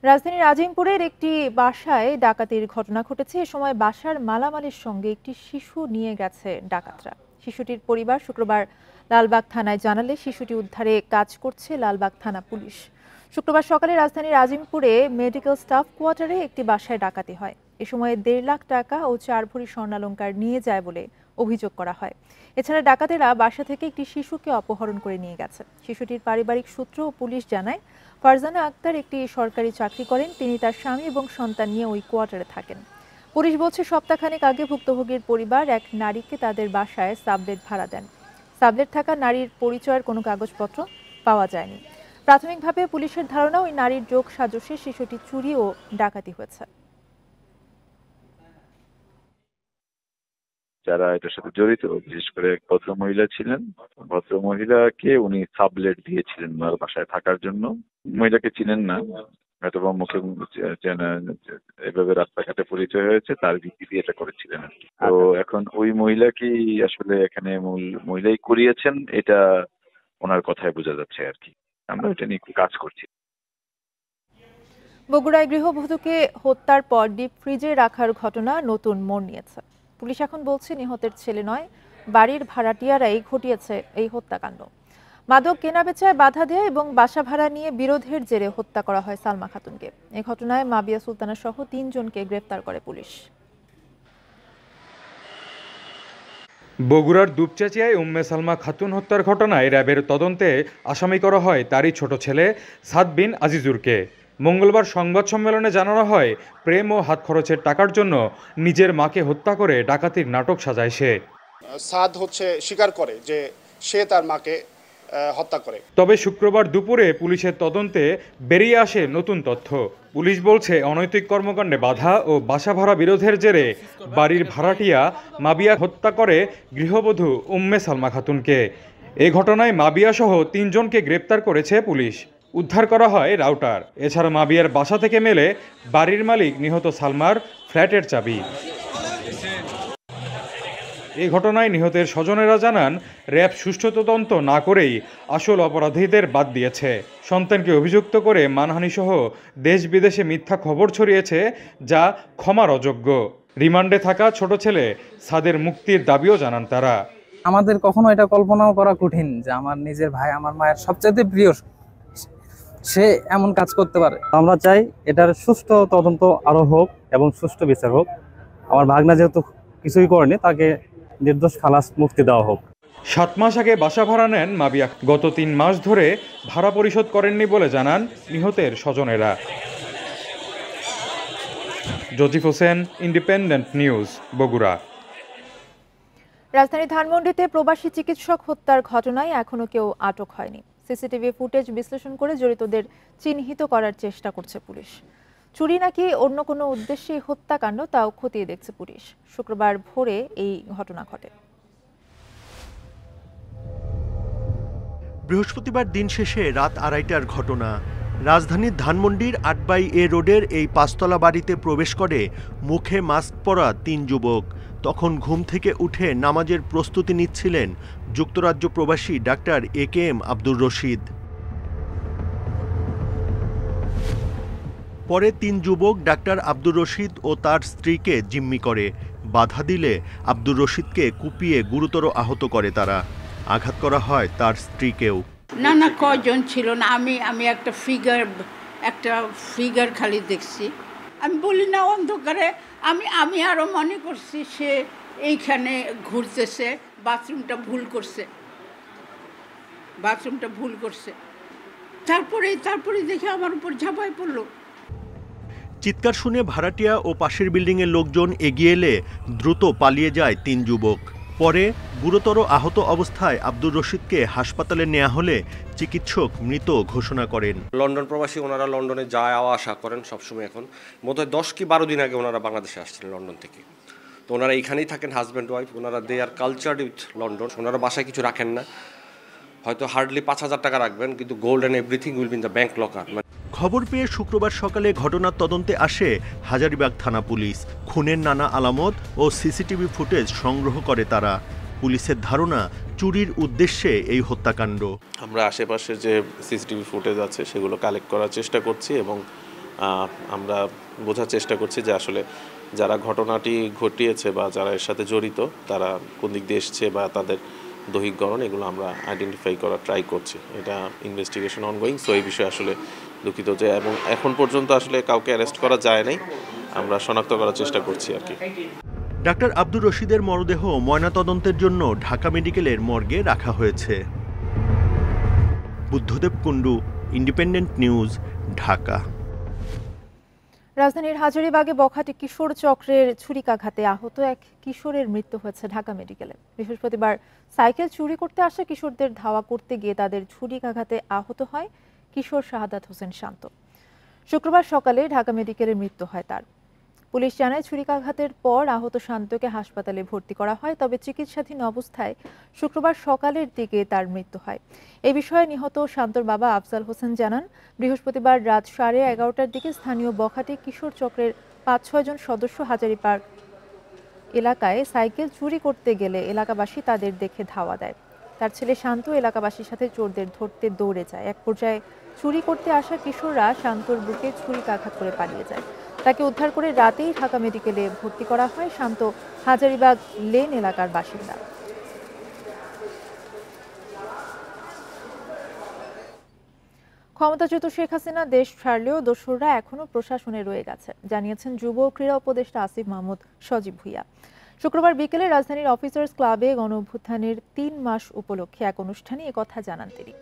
রাজধানীর আজিমপুরের একটি বাসায় ডাকাতির ঘটনা ঘটেছে। এ সময় বাসার মালামালের সঙ্গে একটি শিশু নিয়ে গেছে ডাকাতরা। শিশুটির পরিবার শুক্রবার লালবাগ থানায় জানালে শিশুটি উদ্ধারে কাজ করছে লালবাগ থানা পুলিশ। শুক্রবার সকালে রাজধানীর আজিমপুরে মেডিকেল স্টাফ কোয়ার্টারে একটি বাসায় ডাকাতি হয়। এ সময় 1.5 লাখ টাকা ও 4 ভরি স্বর্ণালংকার নিয়ে যায় বলে অভিযোগ করা হয়। এছাড়া ডাকাতেরা বাসা থেকে একটি শিশুকে অপহরণ করে নিয়ে গেছে। শিশুটির পারিবারিক সূত্র ও পুলিশ জানায়, ফারজানা আক্তার একটি সরকারি চাকরি করেন। তিনি তার স্বামী এবং সন্তান নিয়ে ওই কোয়ার্টারে থাকেন। পুলিশ বলছে, সপ্তাহখানেক আগে ভুক্তভোগীর পরিবার এক নারীকে তাদের বাসায় সাবলেট ভাড়া দেন। সাবলেট থাকা নারীর পরিচয়ের কোনো কাগজপত্র পাওয়া যায়নি। প্রাথমিকভাবে পুলিশের ধারণা, ওই নারীর যোগ সাজশে শিশুটি চুরি ও ডাকাতি হয়েছে। যারা এটার সাথে জড়িত, বিশেষ করে এক ভদ্রমহিলা ছিলেন। ভদ্রমহিলাকে উনি সাবলেট দিয়েছিলেন ওনার বাসায় থাকার জন্য। মহিলাকে চিনেন না, হয়তো বা মুখে এভাবে রাস্তাঘাটে পরিচয় হয়েছে, তার ভিত্তিতে এটা করেছিলেন আর কি। তো এখন ওই মহিলাকেই আসলে এখানে মহিলাই করিয়েছেন, এটা ওনার কথায় বোঝা যাচ্ছে আর কি। আমরা এটা নিয়ে কাজ করছি। বগুড়ায় গৃহবধূকে হত্যার পর ডিপ ফ্রিজে রাখার ঘটনা নতুন মোড় নিয়েছে। পুলিশ এখন বলছে, নিহতের ছেলে নয়, বাড়ির ভাড়াটিয়ারাই ঘটিয়েছে এই হত্যাকাণ্ড। মাদক কেনাবেচায় বাধা দেয় এবং বাসা ভাড়া নিয়ে বিরোধের জেরে হত্যা করা হয় সালমা খাতুনকে। এই ঘটনায় মাবিয়া সুলতানা সহ 3 জনকে গ্রেফতার করে পুলিশ। বগুড়ার দুপচাচিয়ায় উম্মে সালমা খাতুন হত্যার ঘটনায় র্যাবের তদন্তে আসামি করা হয় তারই ছোট ছেলে সাদ বিন আজিজুরকে। মঙ্গলবার সংবাদ সম্মেলনে জানানো হয়, প্রেম ও হাত খরচের টাকার জন্য নিজের মাকে হত্যা করে ডাকাতির নাটক সাজায় সে। সাদ স্বীকার করে যে সে তার মাকে হত্যা করে। তবে শুক্রবার দুপুরে পুলিশের তদন্তে বেরিয়ে আসে নতুন তথ্য। পুলিশ বলছে, অনৈতিক কর্মকাণ্ডে বাধা ও বাসা ভাড়া বিরোধের জেরে বাড়ির ভাড়াটিয়া মাবিয়া হত্যা করে গৃহবধূ উম্মে সালমা খাতুনকে। এ ঘটনায় মাবিয়া সহ 3 জনকে গ্রেপ্তার করেছে পুলিশ। উদ্ধার করা হয় রাউটার। এছাড়া মাবিয়ার বাসা থেকে মেলে বাড়ির মালিক নিহত সালমার ফ্ল্যাটের চাবি। এই ঘটনায় নিহতের স্বজনেরা জানান, র্যাব সুষ্ঠু তদন্ত না করেই আসল অপরাধীদের বাদ দিয়েছে। সন্তানকে অভিযুক্ত করে মানহানিসহ দেশ বিদেশে মিথ্যা খবর ছড়িয়েছে, যা ক্ষমার অযোগ্য। রিমান্ডে থাকা ছোট ছেলে সাদের মুক্তির দাবিও জানান তারা। আমাদের কখনো এটা কল্পনাও করা কঠিন যে আমার নিজের ভাই, আমার মায়ের সবচেয়ে প্রিয়, সে এমন কাজ করতে পারে। আমরা চাই এটার সুষ্ঠু তদন্ত আরো হোক এবং সুষ্ঠু বিচার হোক। আমার ভাগনা যেহেতু কিছুই করেনি, তাকে নির্দোষ খালাস মুক্তি দেওয়া হোক। 7 মাস আগে বাসা ভাড়া নেন মাবিয়া। গত 3 মাস ধরে ভাড়া পরিশোধ করেননি বলে জানান নিহতের স্বজনেরা। জজিফ হোসেন, ইন্ডিপেন্ডেন্ট নিউজ, বগুড়া। রাজধানী ধানমন্ডিতে প্রবাসী চিকিৎসক হত্যার ঘটনায় এখনো কেউ আটক হয়নি। সিসিটিভি ফুটেজ বিশ্লেষণ করে জড়িতদের চিহ্নিত করার চেষ্টা করছে পুলিশ। চুরি নাকি অন্য কোনো উদ্দেশ্যে হত্যাকাণ্ড, তাও খতিয়ে দেখছে পুলিশ। শুক্রবার ভোরে এই ঘটনা ঘটে। বৃহস্পতিবার দিন শেষে রাত 2:30টার ঘটনা। রাজধানীর ধানমন্ডির 8/A রোডের এই 5তলা বাড়িতে প্রবেশ করে মুখে মাস্ক পরা 3 যুবক। তখন ঘুম থেকে উঠে নামাজের প্রস্তুতি নিচ্ছিলেন যুক্তরাজ্য প্রবাসী ডাক্তার AKM আব্দুর রশিদ। পরে 3 যুবক ডাক্তার আব্দুর রশিদ ও তার স্ত্রীকে জিম্মি করে। বাধা দিলে আব্দুর রশিদকে কুপিয়ে গুরুতর আহত করে তারা। আঘাত করা হয় তার স্ত্রীকেও। না কয়জন ছিল না, আমি একটা ফিগার খালি দেখছি। আমি বলি না অন্ধকারে, আমি আরো মনে করছি সে এইখানে ঘুরতেছে, বাথরুমটা ভুল করছে। তারপরে দেখে আমার উপর ঝাঁপায় পড়লো। চিৎকার শুনে ভাড়াটিয়া ও পাশের বিল্ডিংয়ের লোকজন এগিয়ে এলে দ্রুত পালিয়ে যায় 3 যুবক। পরে গুরুতর আহত অবস্থায় আব্দুর রশিদকে হাসপাতালে নেওয়া হলে চিকিৎসক মৃত ঘোষণা করেন। লন্ডন প্রবাসী, ওনারা লন্ডনে যাওয়া আসা করেন সবসময়। এখন বোধহয় 10 কি 12 দিন আগে ওনারা বাংলাদেশে আসছিলেন লন্ডন থেকে। তো ওনারা এইখানেই থাকেন, হাজব্যান্ড ওয়াইফ। ওনারা দে আর কালচার্ড উইথ লন্ডন। ওনারা বাসায় কিছু রাখেন না, হয়তো হার্ডলি 5000 টাকা রাখবেন, কিন্তু gold and everything will be in the bank locker. খবর পেয়ে শুক্রবার সকালে ঘটনার তদন্তে আসে হাজারীবাগ থানা পুলিশ। খুনের নানা আলামত ও সিসিটিভি ফুটেজ সংগ্রহ করে তারা। পুলিশের ধারণা, চুরির উদ্দেশ্যে এই হত্যাকাণ্ড। আমরা আশেপাশে যে সিসিটিভি ফুটেজ আছে সেগুলো কালেক্ট করার চেষ্টা করছি এবং আমরা বোঝার চেষ্টা করছি যে আসলে যারা ঘটনাটি ঘটিয়েছে বা যারা এর সাথে জড়িত তারা কোন দিক দিয়ে এসছে বা তাদের দৈহিক গড়ন এগুলো আমরা আইডেন্টিফাই করার ট্রাই করছি। এটা ইনভেস্টিগেশন অনগোয়িং, সো এই বিষয়ে আসলে দুঃখিত যে এবং এখন পর্যন্ত আসলে কাউকে অ্যারেস্ট করা যায় নাই, আমরা শনাক্ত করার চেষ্টা করছি আর কি। ডাক্তার আব্দুর রশিদের মরদেহ ময়নাতদন্তের জন্য ঢাকা মেডিকেলের মর্গে রাখা হয়েছে। Buddhadeb Kundu, independent news, Dhaka. রাজধানীর হাজারীবাগে বখাটে কিশোর চক্রের ছুরিকাঘাতে আহত এক কিশোরের মৃত্যু হয়েছে ঢাকা মেডিকেলে। বৃহস্পতিবার সাইকেল চুরি করতে আসা কিশোরদের ধাওয়া করতে গিয়ে তাদের ছুরিকাঘাতে আহত হয় কিশোর শাহাদাত হোসেন শান্ত। শুক্রবার সকালে ঢাকা মেডিকেলে মৃত্যু হয় তার। পুলিশ জানায় ছুরিকাঘাতের পর আহত শান্তকে হাসপাতালে ভর্তি করা হয়, তবে চিকিৎসাধীন অবস্থায় শুক্রবার সকালের দিকে তার মৃত্যু হয়। এই বিষয়ে নিহত শান্তর বাবা আফজাল হোসেন জানান, বৃহস্পতিবার রাত 11:30টার দিকে স্থানীয় বখাটে কিশোর চক্রের 5-6 জন সদস্য হাজারীবাগ এলাকায় সাইকেল চুরি করতে গেলে এলাকাবাসী তাদের দেখে ধাওয়া দেয়। তার ছেলে শান্ত এলাকাবাসীর সাথে চোরদের ধরতে দৌড়ে যায়। এক পর্যায়ে চুরি করতে আসা কিশোররা শান্তর বুকে ছুরিকাঘাত করে পালিয়ে যায়। তাকে উদ্ধার করে রাতেই ঢাকা মেডিকেলে ভর্তি করা হয়। শান্ত হাজারীবাগ লেন এলাকার বাসিন্দা। ক্ষমতাচ্যুত শেখ হাসিনা দেশ ছাড়লেও দোসররা এখনো প্রশাসনে রয়ে গেছে, জানিয়েছেন যুব ও ক্রীড়া উপদেষ্টা আসিফ মাহমুদ সজীব ভুইয়া। শুক্রবার বিকেলে রাজধানীর অফিসার্স ক্লাবে গণঅভ্যুত্থানের 3 মাস উপলক্ষে এক অনুষ্ঠানে একথা জানান তিনি।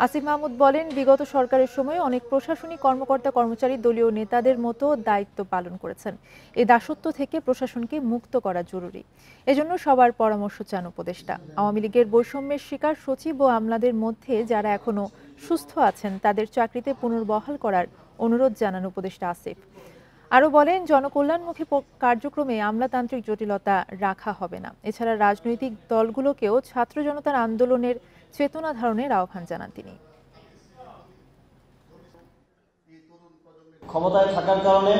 আসিফ মাহমুদ বলেন, বিগত সরকারের সময় অনেক প্রশাসনিক কর্মকর্তা কর্মচারী দলীয় নেতাদের মতো দায়িত্ব পালন করেছেন। এই দাসত্ব থেকে প্রশাসনকে মুক্ত করা জরুরি, এজন্য সবার পরামর্শ চান উপদেষ্টা। আওয়ামী লীগের বৈষম্যের শিকার সচিব ও আমলাদের মধ্যে যারা এখনো সুস্থ আছেন তাদের চাকরিতে পুনর্বহাল করার অনুরোধ জানান উপদেষ্টা আসিফ। আরও বলেন, জনকল্যাণমুখী কার্যক্রমে আমলাতান্ত্রিক জটিলতা রাখা হবে না। এছাড়া রাজনৈতিক দলগুলোকেও ছাত্র জনতার আন্দোলনের চেতনা ধারণের আহ্বান জানান তিনি। ক্ষমতায় থাকার কারণে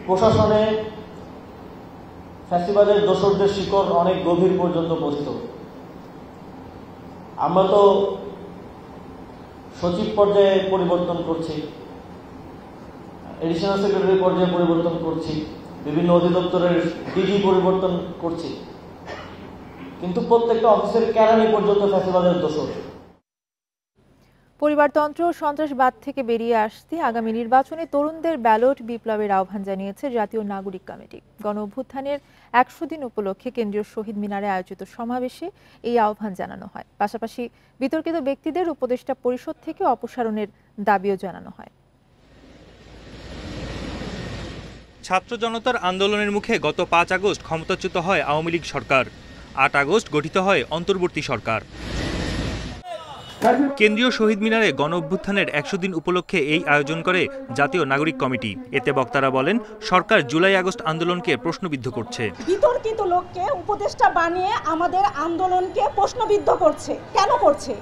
প্রশাসনে ফ্যাসিবাদের দোসরদের শিকড় অনেক গভীর পর্যন্ত পৌঁছত। আমরা তো সচিব পর্যায়ে পরিবর্তন করছি, এডিশনাল সেক্রেটারি পর্যায়ে পরিবর্তন করছি, বিভিন্ন অধিদপ্তরের ডিজি পরিবর্তন করছি, কিন্তু প্রত্যেকটা অফিসের কেরানি পর্যন্ত ফ্যাসিবাদের দোসর। পরিবারতন্ত্র ও সন্ত্রাসবাদ থেকে বেরিয়ে আসতে আগামী নির্বাচনে তরুণদের ব্যালট বিপ্লবের আহ্বান জানিয়েছে জাতীয় নাগরিক কমিটি। গণঅভ্যুত্থানের 100 দিন উপলক্ষে কেন্দ্রীয় শহীদ মিনারে আয়োজিত সমাবেশে এই আহ্বান জানানো হয়। পাশাপাশি বিতর্কিত ব্যক্তিদের উপদেষ্টা পরিষদ থেকে অপসারণের দাবিও জানানো হয়। ছাত্র জনতার আন্দোলনের মুখে গত 5 আগস্ট ক্ষমতাচ্যুত হয় আওয়ামী লীগ সরকার। 8 আগস্ট গঠিত হয় অন্তর্বর্তী সরকার। কেন্দ্রীয় শহীদ মিনারে গণঅভ্যুত্থানের 100 দিন উপলক্ষে এই আয়োজন করে জাতীয় নাগরিক কমিটি। এতে বক্তারা বলেন, সরকার জুলাই আগস্ট আন্দোলনকে প্রশ্নবিদ্ধ করছে। বিতর্কিত লোককে উপদেষ্টা বানিয়ে আমাদের আন্দোলনকে প্রশ্নবিদ্ধ করছে। কেন করছে?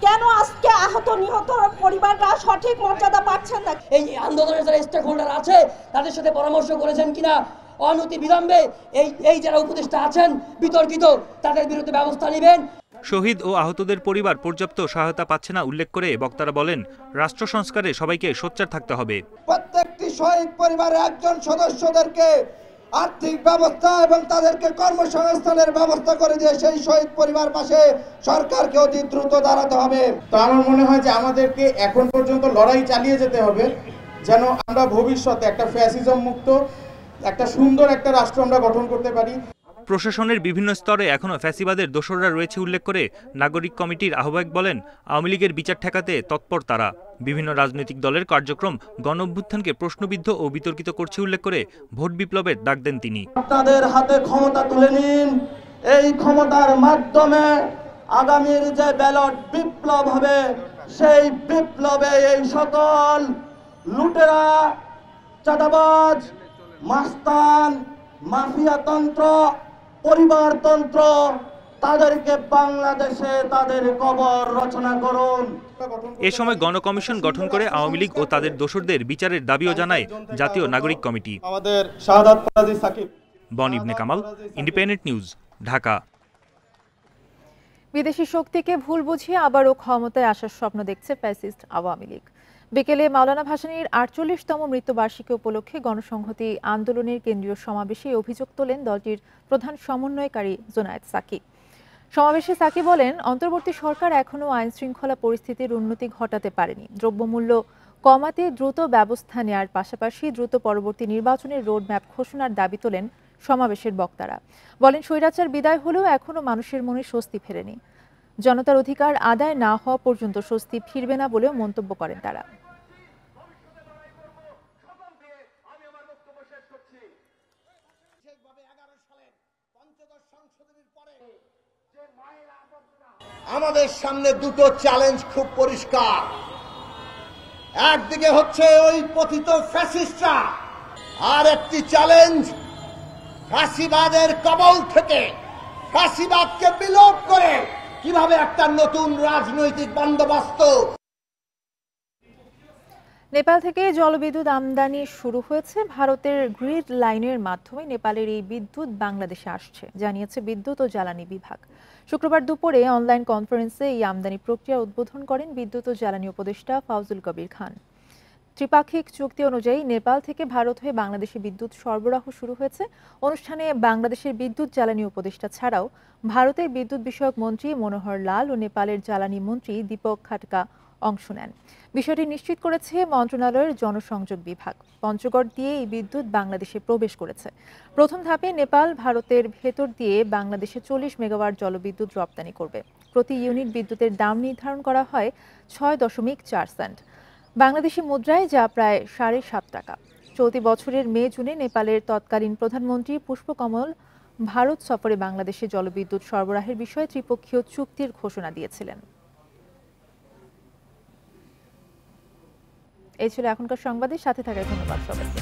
কেন আজকে আহত নিহত পরিবাররা সঠিক মর্যাদা পাচ্ছেন না? এই আন্দোলনের যারা স্টেক হোল্ডার আছে তাদের সাথে পরামর্শ করেছেন কিনা? অনতি বিলম্বে এই যারা উপদেষ্টা আছেন বিতর্কিত তাদের বিরুদ্ধে ব্যবস্থা নেবেন। শহীদ ও আহতদের পরিবার পর্যাপ্ত সহায়তা পাচ্ছে না উল্লেখ করে বক্তারা বলেন, রাষ্ট্র সংস্কারে সবাইকে সোচ্চার থাকতে হবে। প্রত্যেকটি শহীদ পরিবারের একজন সদস্যদেরকে আর্থিক ব্যবস্থা এবং তাদেরকে কর্মসংস্থানের ব্যবস্থা করে দিয়ে সেই শহীদ পরিবার পাশে সরকারকে অতি দ্রুত দাঁড়াতে হবে। তো আমার মনে হয় যে আমাদেরকে এখন পর্যন্ত লড়াই চালিয়ে যেতে হবে, যেন আমরা ভবিষ্যতে একটা ফ্যাসিজম মুক্ত একটা সুন্দর একটা রাষ্ট্র আমরা গঠন করতে পারি। প্রশাসনের বিভিন্ন স্তরে এখনো ফ্যাসিবাদের দোসররা রয়েছে উল্লেখ করে নাগরিক কমিটির আহ্বায়ক বলেন, আওয়ামী লীগের বিচার ঠেকাতে তৎপর তারা। বিভিন্ন রাজনৈতিক দলের কার্যক্রম গণঅভ্যুত্থানকে প্রশ্নবিদ্ধ ও বিতর্কিত করছে উল্লেখ করে ভোট বিপ্লবের ডাক দেন তিনি। আপনাদের হাতে ক্ষমতা তুলে নিন, এই ক্ষমতার মাধ্যমে আগামীর যে ব্যালট বিপ্লব হবে সেই বিপ্লবে এই সকল লুটেরা, চাঁদাবাজ, মাস্তান, মাফিয়াতন্ত্র, পরিবারতন্ত্র তাদেরকে বাংলাদেশে তাদের কবর রচনা করুন। এ সময় গণকমিশন গঠন করে আওয়ামী লীগ ও তাদের দোসরদের বিচারের দাবিও জানায় জাতীয় নাগরিক কমিটি। আমাদের শাহাদাত ফরাজি সাকিব। বন ইবনে কামাল, ইন্ডিপেন্ডেন্ট নিউজ, ঢাকা। বিদেশি শক্তিকে ভুল বুঝিয়ে আবারও ক্ষমতায় আসার স্বপ্ন দেখছে ফ্যাসিস্ট আওয়ামী লীগ। বিকেলে মাওলানা ভাসানীর ৪৮তম মৃত্যুবার্ষিকী উপলক্ষে গণসংহতি আন্দোলনের কেন্দ্রীয় সমাবেশে অভিযোগ তোলেন দলটির প্রধান সমন্বয়কারী জোনায়েদ সাকি। সমাবেশে সাকি বলেন, অন্তর্বর্তী সরকার এখনও আইন শৃঙ্খলা পরিস্থিতির উন্নতি ঘটাতে পারেনি। দ্রব্যমূল্য কমাতে দ্রুত ব্যবস্থা নেওয়ার পাশাপাশি দ্রুত পরবর্তী নির্বাচনের রোডম্যাপ ঘোষণার দাবি তোলেন সমাবেশের বক্তারা। বলেন, স্বৈরাচার বিদায় হলেও এখনও মানুষের মনে স্বস্তি ফেরেনি। জনতার অধিকার আদায় না হওয়া পর্যন্ত স্বস্তি ফিরবে না বলেও মন্তব্য করেন তারা। আমাদের সামনে দুটো চ্যালেঞ্জ খুব পরিষ্কার। একদিকে হচ্ছে ওই পতিত ফ্যাসিস্টরা, আর একটি চ্যালেঞ্জ ফ্যাসিবাদের কবল থেকে ফ্যাসিবাদকে বিলোপ করে কিভাবে একটা নতুন রাজনৈতিক বন্দোবস্ত। নেপাল থেকে জলবিদ্যুৎ আমদানি শুরু হয়েছে। ভারতের গ্রিড লাইনের মাধ্যমে নেপালের এই বিদ্যুৎ বাংলাদেশে আসছে, জানিয়েছে বিদ্যুৎ ও জ্বালানি বিভাগ। শুক্রবার দুপুরে অনলাইন কনফারেন্সে এই আমদানি প্রক্রিয়া উদ্বোধন করেন বিদ্যুৎ ও জ্বালানি উপদেষ্টা ফাউজুল কবির খান। ত্রিপাক্ষিক চুক্তি অনুযায়ী নেপাল থেকে ভারত হয়ে বাংলাদেশে বিদ্যুৎ সরবরাহ শুরু হয়েছে। অনুষ্ঠানে বাংলাদেশের বিদ্যুৎ জ্বালানি উপদেষ্টা ছাড়াও ভারতের বিদ্যুৎ বিষয়ক মন্ত্রী মনোহর লাল ও নেপালের জ্বালানি মন্ত্রী দীপক খাটকা অংশ নেন। বিষয়টি নিশ্চিত করেছে মন্ত্রণালয়ের জনসংযোগ বিভাগ। পঞ্চগড় দিয়ে এই বিদ্যুৎ বাংলাদেশে প্রবেশ করেছে। প্রথম ধাপে নেপাল ভারতের ভেতর দিয়ে বাংলাদেশে 40 মেগাওয়াট জলবিদ্যুৎ রপ্তানি করবে। প্রতি ইউনিট বিদ্যুতের দাম নির্ধারণ করা হয় 6.4 সেন্ট বাংলাদেশি মুদ্রায়, যা প্রায় 7.5 টাকা। চলতি বছরের মে জুনে নেপালের তৎকালীন প্রধানমন্ত্রী পুষ্পকমল ভারত সফরে বাংলাদেশে জলবিদ্যুৎ সরবরাহের বিষয়ে ত্রিপক্ষীয় চুক্তির ঘোষণা দিয়েছিলেন। এই ছিল এখনকার সংবাদের সাথে থাকার ধন্যবাদ সবাইকে।